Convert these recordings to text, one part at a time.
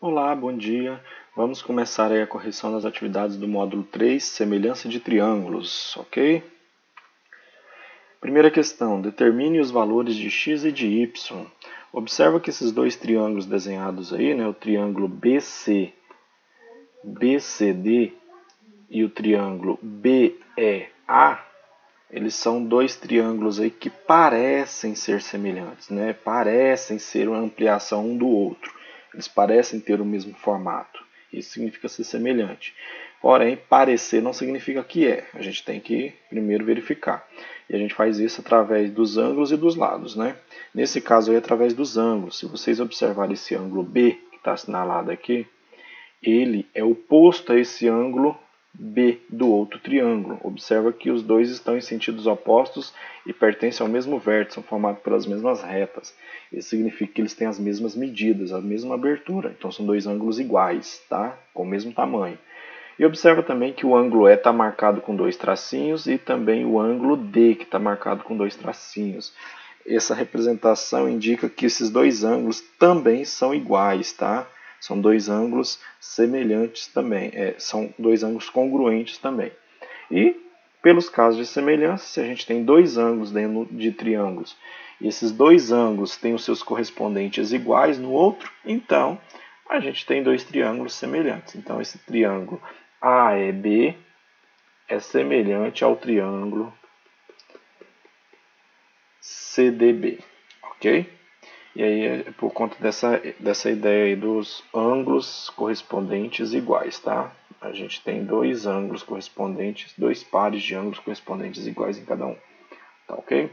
Olá, bom dia. Vamos começar aí a correção das atividades do módulo 3, semelhança de triângulos, ok? Primeira questão, determine os valores de x e de y. Observa que esses dois triângulos desenhados aí, o triângulo BCD e o triângulo BEA, eles são dois triângulos aí que parecem ser semelhantes, Parecem ser uma ampliação um do outro. Eles parecem ter o mesmo formato. Isso significa ser semelhante. Porém, parecer não significa que é. A gente tem que primeiro verificar. E a gente faz isso através dos ângulos e dos lados, Nesse caso aí, através dos ângulos. Se vocês observarem esse ângulo B, que está assinalado aqui, ele é oposto a esse ângulo B do outro triângulo. Observa que os dois estão em sentidos opostos e pertencem ao mesmo vértice, são formados pelas mesmas retas. Isso significa que eles têm as mesmas medidas, a mesma abertura. Então são dois ângulos iguais, tá? Com o mesmo tamanho. E observa também que o ângulo E está marcado com dois tracinhos e também o ângulo D, que está marcado com dois tracinhos. Essa representação indica que esses dois ângulos também são iguais, tá? São dois ângulos semelhantes também, são dois ângulos congruentes também. E, pelos casos de semelhança, se a gente tem dois ângulos dentro de triângulos, e esses dois ângulos têm os seus correspondentes iguais no outro, então a gente tem dois triângulos semelhantes. Então, esse triângulo AEB é semelhante ao triângulo CDB, ok? E aí é por conta dessa ideia aí dos ângulos correspondentes iguais, tá? A gente tem dois ângulos correspondentes, dois pares de ângulos correspondentes iguais em cada um, tá ok?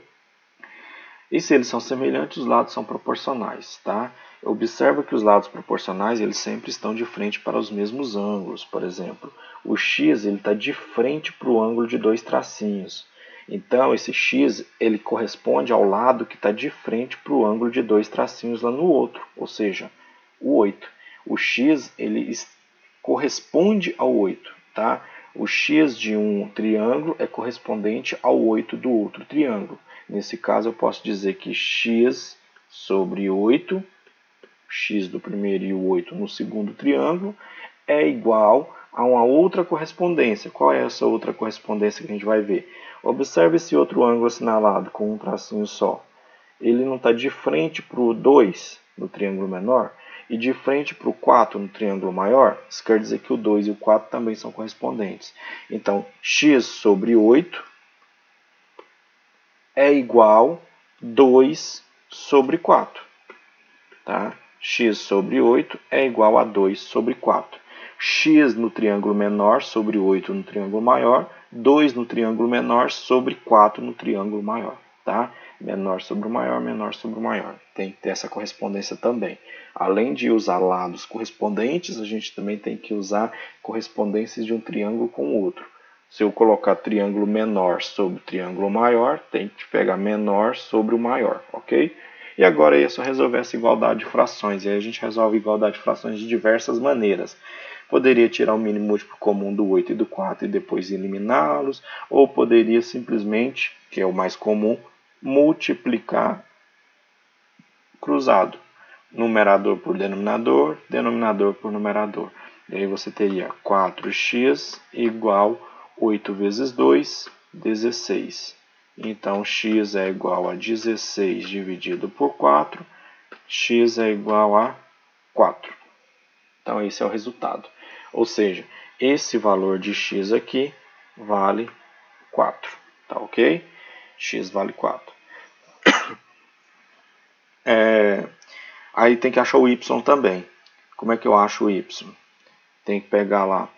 E se eles são semelhantes, os lados são proporcionais, tá? Observa que os lados proporcionais eles sempre estão de frente para os mesmos ângulos. Por exemplo, o x está de frente para o ângulo de dois tracinhos. Então, esse x ele corresponde ao lado que está de frente para o ângulo de dois tracinhos lá no outro, ou seja, o 8. O x ele corresponde ao 8, tá? O x de um triângulo é correspondente ao 8 do outro triângulo. Nesse caso, eu posso dizer que x sobre 8, x do primeiro e o 8 no segundo triângulo, é igual a uma outra correspondência. Qual é essa outra correspondência que a gente vai ver? Observe esse outro ângulo assinalado com um tracinho só. Ele não está de frente para o 2 no triângulo menor e de frente para o 4 no triângulo maior. Isso quer dizer que o 2 e o 4 também são correspondentes. Então, x sobre 8 é igual a 2 sobre 4. Tá? X sobre 8 é igual a 2 sobre 4. X no triângulo menor sobre 8 no triângulo maior, 2 no triângulo menor sobre 4 no triângulo maior. Tá? Menor sobre o maior, menor sobre o maior. Tem que ter essa correspondência também. Além de usar lados correspondentes, a gente também tem que usar correspondências de um triângulo com o outro. Se eu colocar triângulo menor sobre triângulo maior, tem que pegar menor sobre o maior, ok? E agora é só resolver essa igualdade de frações. E aí a gente resolve a igualdade de frações de diversas maneiras. Poderia tirar o mínimo múltiplo comum do 8 e do 4 e depois eliminá-los. Ou poderia simplesmente, que é o mais comum, multiplicar cruzado. Numerador por denominador, denominador por numerador. E aí você teria 4x igual 8 vezes 2, 16. Então, x é igual a 16 dividido por 4, x é igual a 4. Então, esse é o resultado. Ou seja, esse valor de x aqui vale 4. Tá ok? X vale 4. Aí tem que achar o y também. Como é que eu acho o y? Tem que pegar lá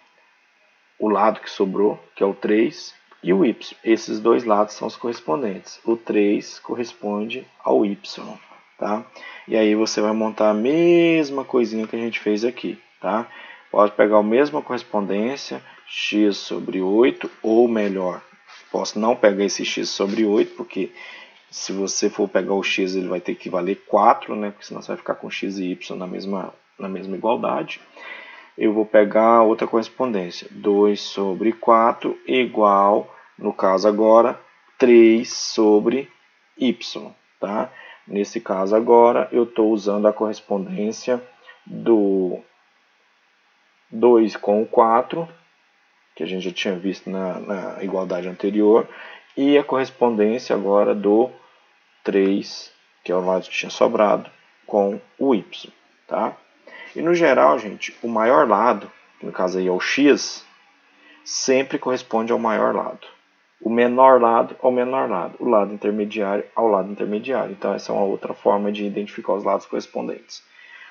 o lado que sobrou, que é o 3, e o y. Esses dois lados são os correspondentes. O 3 corresponde ao y, tá? E aí você vai montar a mesma coisinha que a gente fez aqui, tá? Pode pegar a mesma correspondência, x sobre 8, ou melhor, posso não pegar esse x sobre 8, porque se você for pegar o x, ele vai ter que valer 4, Porque senão você vai ficar com x e y na mesma igualdade. Eu vou pegar outra correspondência. 2 sobre 4 igual, no caso agora, 3 sobre y. Tá? Nesse caso agora, eu estou usando a correspondência do 2 com o 4, que a gente já tinha visto na igualdade anterior, e a correspondência agora do 3, que é o lado que tinha sobrado, com o y. Tá? E no geral, gente, o maior lado, que no caso aí é o x, sempre corresponde ao maior lado. O menor lado ao menor lado. O lado intermediário ao lado intermediário. Então essa é uma outra forma de identificar os lados correspondentes.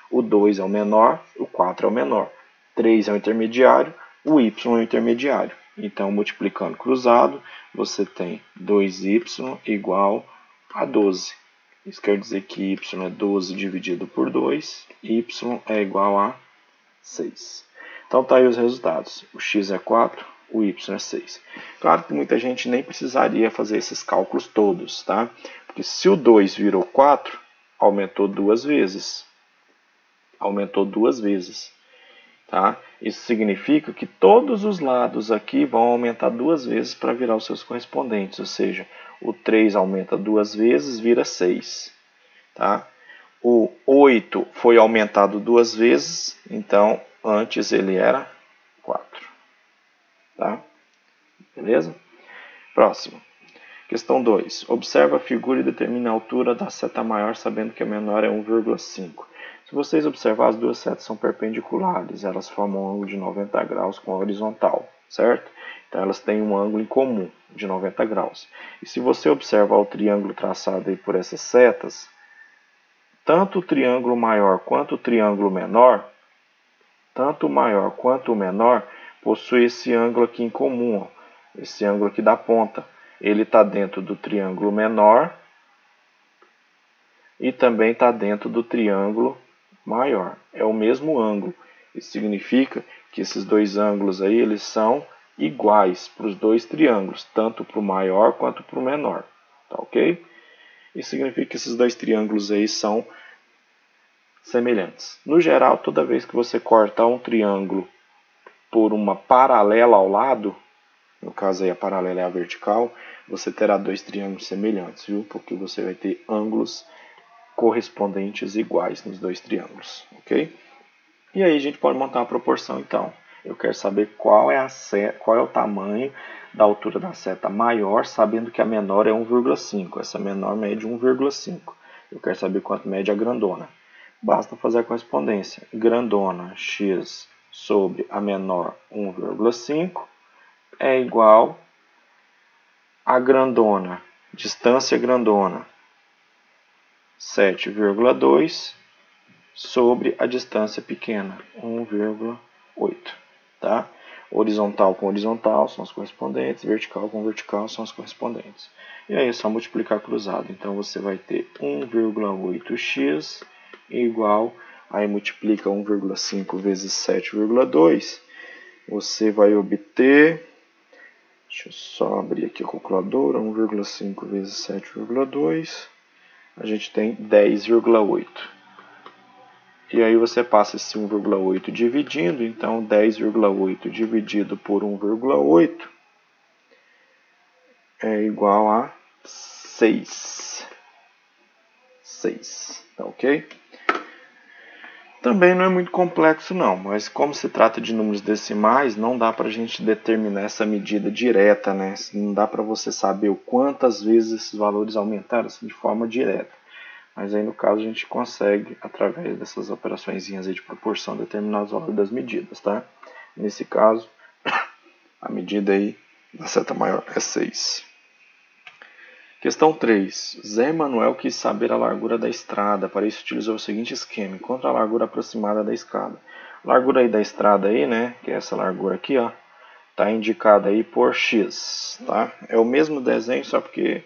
O 2 é o menor, o 4 é o menor. 3 é o intermediário, o y é o intermediário. Então, multiplicando cruzado, você tem 2y igual a 12. Isso quer dizer que y é 12 dividido por 2, y é igual a 6. Então, tá aí os resultados. O x é 4, o y é 6. Claro que muita gente nem precisaria fazer esses cálculos todos, tá? Porque se o 2 virou 4, aumentou duas vezes. Aumentou duas vezes. Tá? Isso significa que todos os lados aqui vão aumentar duas vezes para virar os seus correspondentes. Ou seja, o 3 aumenta duas vezes, vira 6. Tá? O 8 foi aumentado duas vezes, então antes ele era 4. Tá? Beleza? Próximo. Questão 2. Observa a figura e determine a altura da seta maior, sabendo que a menor é 1,5. Se vocês observar, as duas setas são perpendiculares, elas formam um ângulo de 90 graus com a horizontal, certo? Então elas têm um ângulo em comum de 90 graus. E se você observar o triângulo traçado aí por essas setas, tanto o triângulo maior quanto o triângulo menor, tanto o maior quanto o menor, possui esse ângulo aqui em comum, ó, esse ângulo aqui da ponta. Ele está dentro do triângulo menor e também está dentro do triângulo maior. É o mesmo ângulo. Isso significa que esses dois ângulos aí, eles são iguais para os dois triângulos, tanto para o maior quanto para o menor. Tá ok? Isso significa que esses dois triângulos aí são semelhantes. No geral, toda vez que você cortar um triângulo por uma paralela ao lado, no caso aí a paralela é a vertical, você terá dois triângulos semelhantes, viu? Porque você vai ter ângulos correspondentes iguais nos dois triângulos, ok? E aí a gente pode montar uma proporção então. Eu quero saber qual é o tamanho da altura da seta maior, sabendo que a menor é 1,5. Essa menor mede 1,5. Eu quero saber quanto mede a grandona. Basta fazer a correspondência. Grandona x sobre a menor 1,5 é igual a grandona, distância grandona, 7,2 sobre a distância pequena, 1,8. Tá? Horizontal com horizontal são as correspondentes, vertical com vertical são as correspondentes. E aí é só multiplicar cruzado. Então você vai ter 1,8x igual, aí multiplica 1,5 vezes 7,2, você vai obter, deixa eu só abrir aqui a calculadora, 1,5 vezes 7,2, a gente tem 10,8. E aí você passa esse 1,8 dividindo, então 10,8 dividido por 1,8 é igual a 6. 6, tá ok? Também não é muito complexo não, mas como se trata de números decimais, não dá para a gente determinar essa medida direta, né? Não dá para você saber o quantas vezes esses valores aumentaram assim, de forma direta. Mas aí no caso a gente consegue, através dessas operações de proporção, determinar os valores das medidas, tá? Nesse caso, a medida aí da seta maior é 6. Questão 3. Zé Manuel quis saber a largura da estrada. Para isso utilizou o seguinte esquema. Encontra a largura aproximada da escada. A largura aí da estrada aí, né, que é essa largura aqui, ó, tá indicada aí por x, tá? É o mesmo desenho, só porque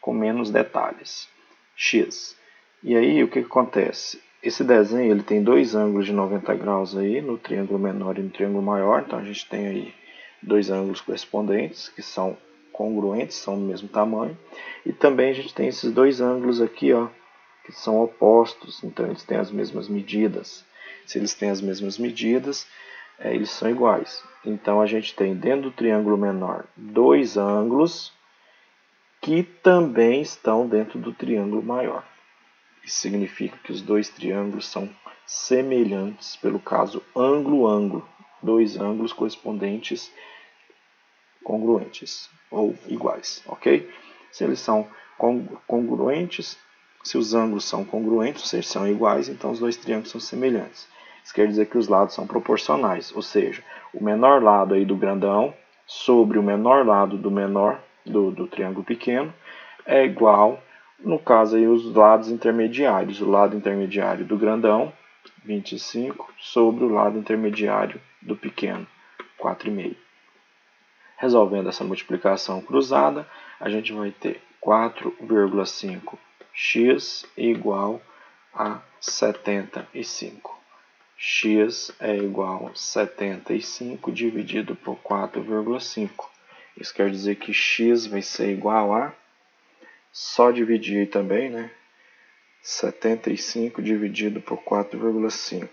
com menos detalhes. X. E aí o que acontece? Esse desenho ele tem dois ângulos de 90 graus aí, no triângulo menor e no triângulo maior. Então a gente tem aí dois ângulos correspondentes que são congruentes, são do mesmo tamanho. E também a gente tem esses dois ângulos aqui, ó, que são opostos, então eles têm as mesmas medidas. Se eles têm as mesmas medidas, eles são iguais. Então a gente tem dentro do triângulo menor dois ângulos que também estão dentro do triângulo maior. Isso significa que os dois triângulos são semelhantes, pelo caso ângulo-ângulo. dois ângulos correspondentes congruentes ou iguais, ok? Se eles são congruentes, se os ângulos são congruentes, ou seja, são iguais, então os dois triângulos são semelhantes. Isso quer dizer que os lados são proporcionais, ou seja, o menor lado aí do grandão sobre o menor lado do triângulo pequeno é igual, no caso aí, os lados intermediários. O lado intermediário do grandão, 25, sobre o lado intermediário do pequeno, 4,5. Resolvendo essa multiplicação cruzada, a gente vai ter 4,5x igual a 75. X é igual a 75 dividido por 4,5. Isso quer dizer que x vai ser igual a, só dividir aí também, né? 75 dividido por 4,5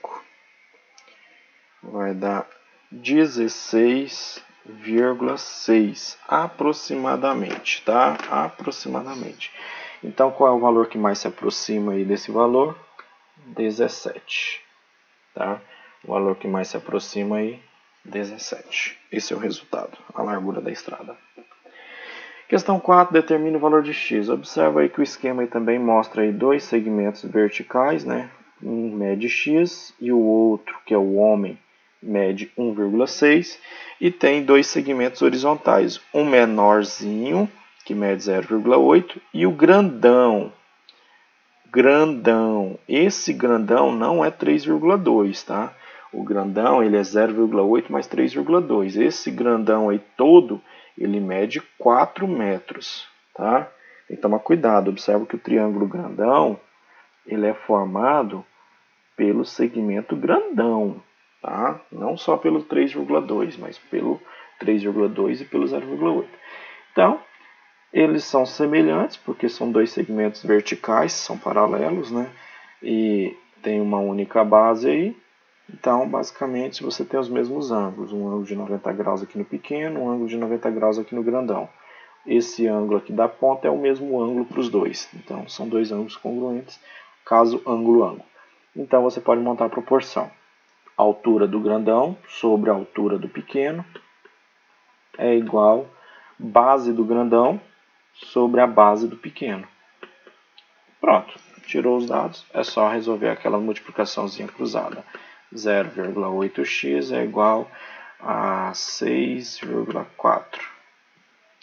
vai dar 16,6 aproximadamente, tá? Aproximadamente. Então, qual é o valor que mais se aproxima aí desse valor? 17, tá? O valor que mais se aproxima aí, 17. Esse é o resultado, a largura da estrada. Questão 4, determine o valor de x. Observa aí que o esquema aí também mostra aí dois segmentos verticais, né? Um mede x e o outro, que é o homem, mede 1,6. E tem dois segmentos horizontais, um menorzinho, que mede 0,8, e o grandão. Esse grandão não é 3,2, tá? O grandão ele é 0,8 mais 3,2. Esse grandão aí todo, ele mede 4 metros, tá? Tem que tomar cuidado. Observa que o triângulo grandão, ele é formado pelo segmento grandão, tá? Não só pelo 3,2, mas pelo 3,2 e pelo 0,8. Então, eles são semelhantes porque são dois segmentos verticais, são paralelos, né? E tem uma única base aí. Então, basicamente, você tem os mesmos ângulos. Um ângulo de 90 graus aqui no pequeno, um ângulo de 90 graus aqui no grandão. Esse ângulo aqui da ponta é o mesmo ângulo para os dois. Então, são dois ângulos congruentes, caso ângulo-ângulo. Então, você pode montar a proporção. A altura do grandão sobre a altura do pequeno é igual base do grandão sobre a base do pequeno. Pronto, tirou os dados, é só resolver aquela multiplicaçãozinha cruzada. 0,8x é igual a 6,4,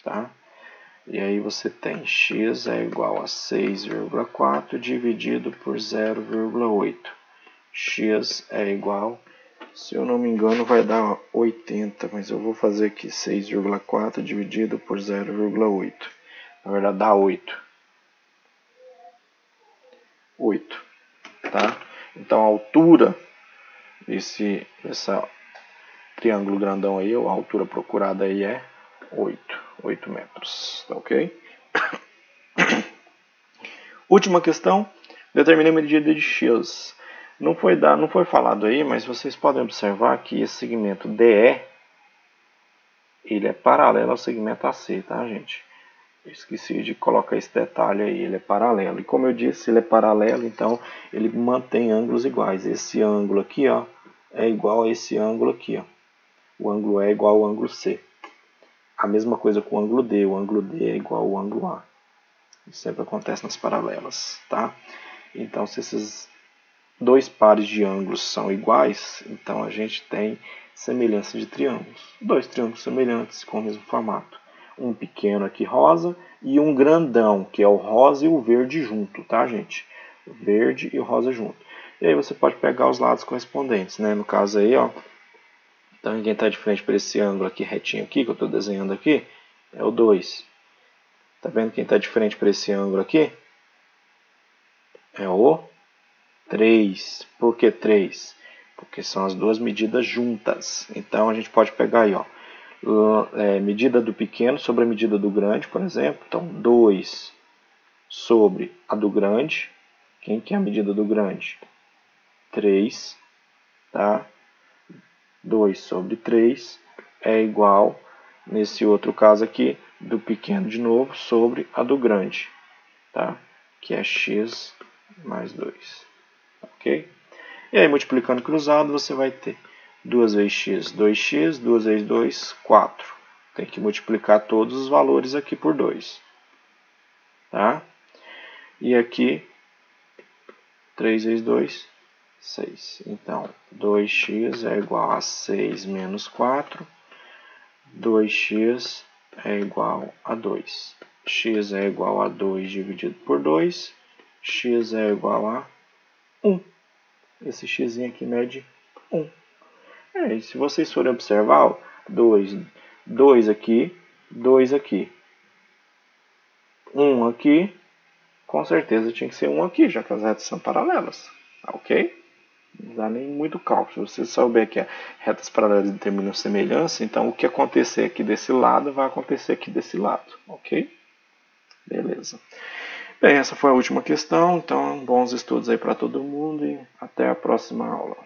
tá? E aí você tem x é igual a 6,4 dividido por 0,8. X é igual, se eu não me engano, vai dar 80, mas eu vou fazer aqui 6,4 dividido por 0,8. Na verdade dá 8. 8, tá? Então a altura desse triângulo grandão aí, a altura procurada aí é 8 metros, tá ok? Última questão, determine a medida de x. Não foi falado aí, mas vocês podem observar que esse segmento DE, ele é paralelo ao segmento AC, tá, gente? Esqueci de colocar esse detalhe aí, ele é paralelo. E como eu disse, ele é paralelo, então ele mantém ângulos iguais. Esse ângulo aqui, ó, é igual a esse ângulo aqui, ó. O ângulo E é igual ao ângulo C. A mesma coisa com o ângulo D. O ângulo D é igual ao ângulo A. Isso sempre acontece nas paralelas, tá? Então, se esses dois pares de ângulos são iguais, então a gente tem semelhança de triângulos. Dois triângulos semelhantes com o mesmo formato. Um pequeno aqui rosa e um grandão, que é o rosa e o verde junto, tá, gente? O verde e o rosa junto. E aí você pode pegar os lados correspondentes, né? No caso aí, ó. Então, quem está de frente para esse ângulo aqui retinho aqui, que eu estou desenhando aqui, é o 2. Tá vendo quem está de frente para esse ângulo aqui? É o 3. Por que 3? Porque são as duas medidas juntas. Então, a gente pode pegar aí, ó. Medida do pequeno sobre a medida do grande, por exemplo. Então, 2 sobre a do grande. Quem que é a medida do grande? 3, tá? 2 sobre 3 é igual, nesse outro caso aqui, do pequeno de novo sobre a do grande, tá? Que é x mais 2. Ok? E aí, multiplicando cruzado, você vai ter 2 vezes x, 2x, 2 vezes 2, 4. Tem que multiplicar todos os valores aqui por 2. Tá? E aqui, 3 vezes 2, 6. Então, 2x é igual a 6 menos 4. 2x é igual a 2. X é igual a 2 dividido por 2. X é igual a 1. Esse x aqui mede 1. E se vocês forem observar, 2 aqui, 2 aqui. 1 aqui, com certeza tinha que ser 1 aqui, já que as retas são paralelas. Ok? Não dá nem muito cálculo. Se você souber que retas paralelas determinam semelhança, então o que acontecer aqui desse lado vai acontecer aqui desse lado. Ok? Beleza. Bem, essa foi a última questão. Então, bons estudos aí para todo mundo e até a próxima aula.